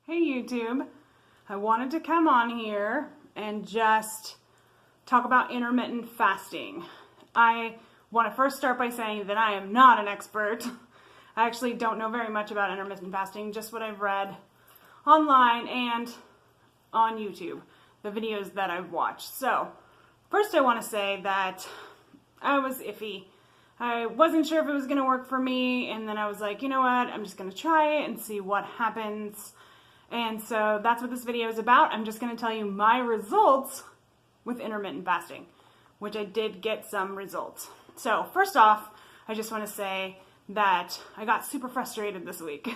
Hey YouTube, I wanted to come on here and just talk about intermittent fasting. I want to first start by saying that I am not an expert. I actually don't know very much about intermittent fasting, just what I've read online and on YouTube, the videos that I've watched. So, first I want to say that I was iffy. I wasn't sure if it was going to work for me, and then I was like, you know what, I'm just going to try it and see what happens. And so that's what this video is about. I'm just going to tell you my results with intermittent fasting, which I did get some results. So first off, I just want to say that I got super frustrated this week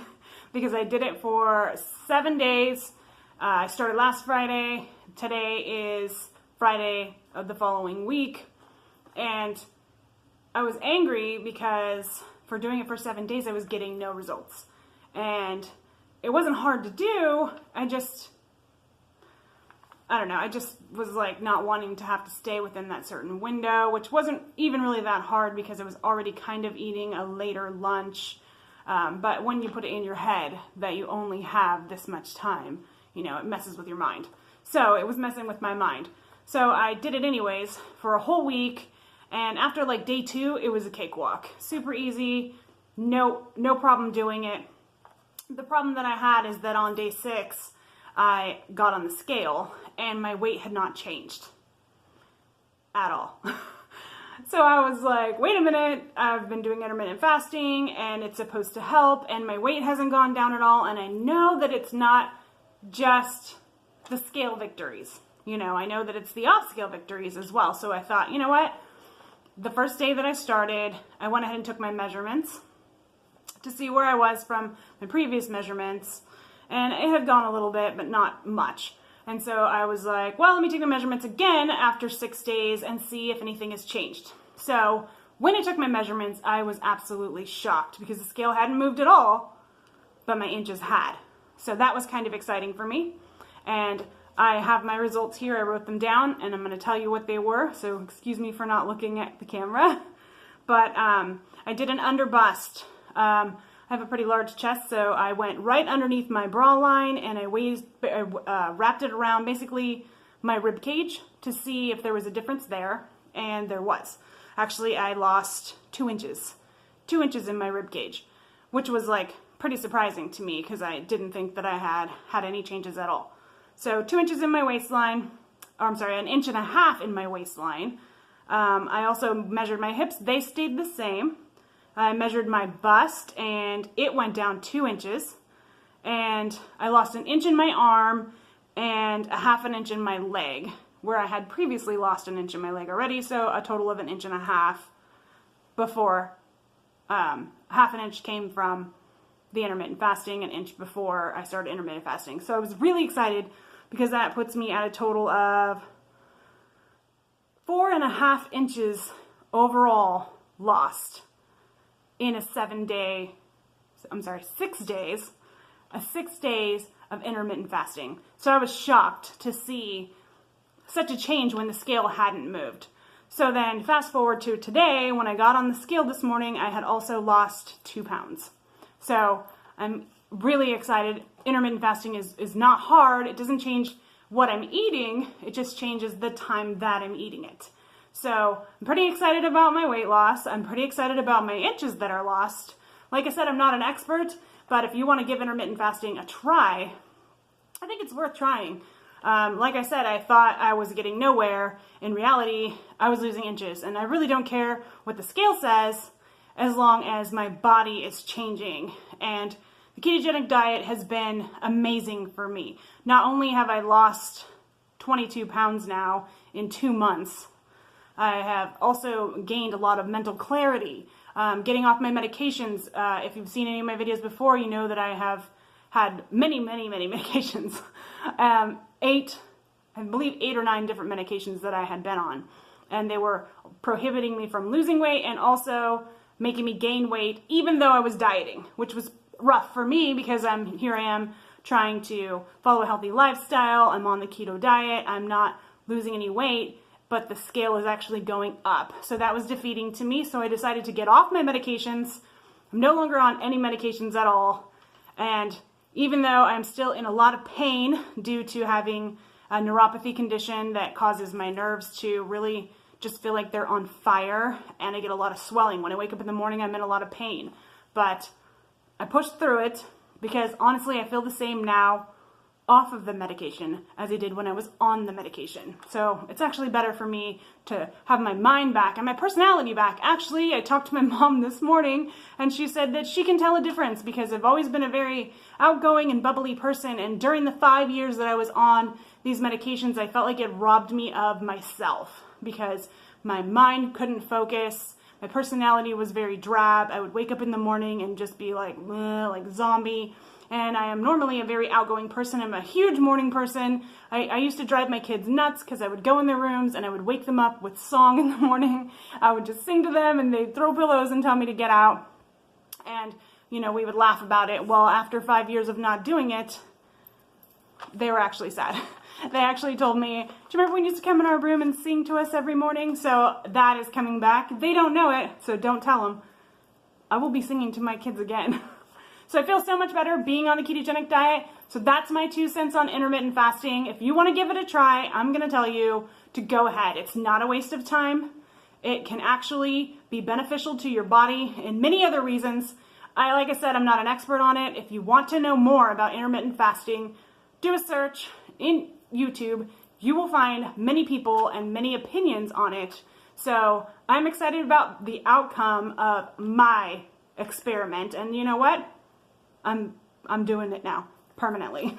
because I did it for 7 days. I started last Friday. Today is Friday of the following week. And I was angry because for doing it for 7 days, I was getting no results. And it wasn't hard to do. I just was like not wanting to have to stay within that certain window, which wasn't even really that hard because I was already kind of eating a later lunch. But when you put it in your head that you only have this much time, it messes with your mind. So it was messing with my mind. So I did it anyways for a whole week. And after like day 2, it was a cakewalk. Super easy. No problem doing it. The problem that I had is that on day 6, I got on the scale and my weight had not changed at all. So I was like, wait a minute, I've been doing intermittent fasting and it's supposed to help and my weight hasn't gone down at all. And I know that it's not just the scale victories. I know that it's the off scale victories as well. So I thought, you know what? The first day that I started, I went ahead and took my measurements to see where I was from my previous measurements, and it had gone a little bit, but not much. And so I was like, well, let me take my measurements again after 6 days and see if anything has changed. So when I took my measurements, I was absolutely shocked because the scale hadn't moved at all, but my inches had. So that was kind of exciting for me. And I have my results here. I wrote them down, and I'm going to tell you what they were. So excuse me for not looking at the camera. But I did an under bust. I have a pretty large chest, so I went right underneath my bra line and I wrapped it around basically my rib cage to see if there was a difference there, and there was. Actually, I lost 2 inches. 2 inches in my rib cage, which was like pretty surprising to me because I didn't think that I had any changes at all. So 2 inches in my waistline, or I'm sorry, 1.5 inches in my waistline. I also measured my hips. They stayed the same. I measured my bust and it went down 2 inches, and I lost 1 inch in my arm and 0.5 inch in my leg, where I had previously lost 1 inch in my leg already, so a total of 1.5 inches before. 0.5 inch came from the intermittent fasting, 1 inch before I started intermittent fasting. So I was really excited because that puts me at a total of 4.5 inches overall lost in a 6 days, 6 days of intermittent fasting. So I was shocked to see such a change when the scale hadn't moved. So then fast forward to today, when I got on the scale this morning, I had also lost 2 pounds. So I'm really excited. Intermittent fasting is not hard. It doesn't change what I'm eating. It just changes the time that I'm eating it. So I'm pretty excited about my weight loss. I'm pretty excited about my inches that are lost. Like I said, I'm not an expert, but if you want to give intermittent fasting a try, I think it's worth trying. Like I said, I thought I was getting nowhere. In reality, I was losing inches, and I really don't care what the scale says as long as my body is changing. And the ketogenic diet has been amazing for me. Not only have I lost 22 pounds now in 2 months, I have also gained a lot of mental clarity, getting off my medications. If you've seen any of my videos before, you know that I have had many medications. 8 or 9 different medications that I had been on. And they were prohibiting me from losing weight and also making me gain weight, even though I was dieting, which was rough for me because here I am trying to follow a healthy lifestyle. I'm on the keto diet. I'm not losing any weight, but the scale is actually going up. So that was defeating to me. So I decided to get off my medications. I'm no longer on any medications at all. And even though I'm still in a lot of pain due to having a neuropathy condition that causes my nerves to really just feel like they're on fire, and I get a lot of swelling. When I wake up in the morning, I'm in a lot of pain. But I pushed through it because honestly, I feel the same now off of the medication as I did when I was on the medication. So it's actually better for me to have my mind back and my personality back. Actually, I talked to my mom this morning and she said that she can tell a difference because I've always been a very outgoing and bubbly person, and during the 5 years that I was on these medications, I felt like it robbed me of myself because my mind couldn't focus. My personality was very drab. I would wake up in the morning and just be like zombie. And I am normally a very outgoing person. I'm a huge morning person. I used to drive my kids nuts because I would go in their rooms and I would wake them up with song in the morning. I would just sing to them and they'd throw pillows and tell me to get out. And, you know, we would laugh about it. Well, after 5 years of not doing it, they were actually sad. They actually told me, do you remember when you used to come in our room and sing to us every morning? So that is coming back. They don't know it, so don't tell them. I will be singing to my kids again. So I feel so much better being on a ketogenic diet. So that's my 2 cents on intermittent fasting. If you want to give it a try, I'm going to tell you to go ahead. It's not a waste of time. It can actually be beneficial to your body in many other reasons. Like I said, I'm not an expert on it. If you want to know more about intermittent fasting, do a search in YouTube. You will find many people and many opinions on it. So I'm excited about the outcome of my experiment. And you know what? I'm doing it now, permanently.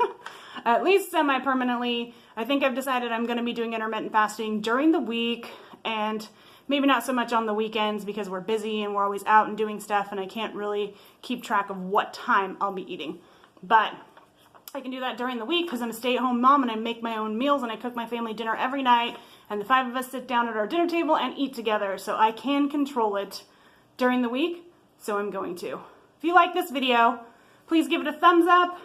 At least semi-permanently. I think I've decided I'm going to be doing intermittent fasting during the week and maybe not so much on the weekends because we're busy and we're always out and doing stuff and I can't really keep track of what time I'll be eating. But I can do that during the week because I'm a stay-at-home mom and I make my own meals and I cook my family dinner every night and the 5 of us sit down at our dinner table and eat together. So I can control it during the week, so I'm going to. If you like this video, please give it a thumbs up.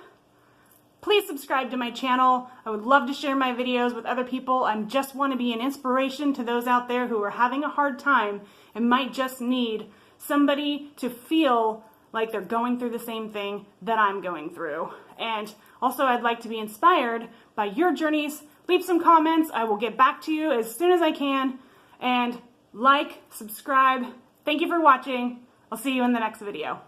Please subscribe to my channel. I would love to share my videos with other people. I just want to be an inspiration to those out there who are having a hard time and might just need somebody to feel like they're going through the same thing that I'm going through. And also, I'd like to be inspired by your journeys. Leave some comments. I will get back to you as soon as I can. And like, subscribe. Thank you for watching. I'll see you in the next video.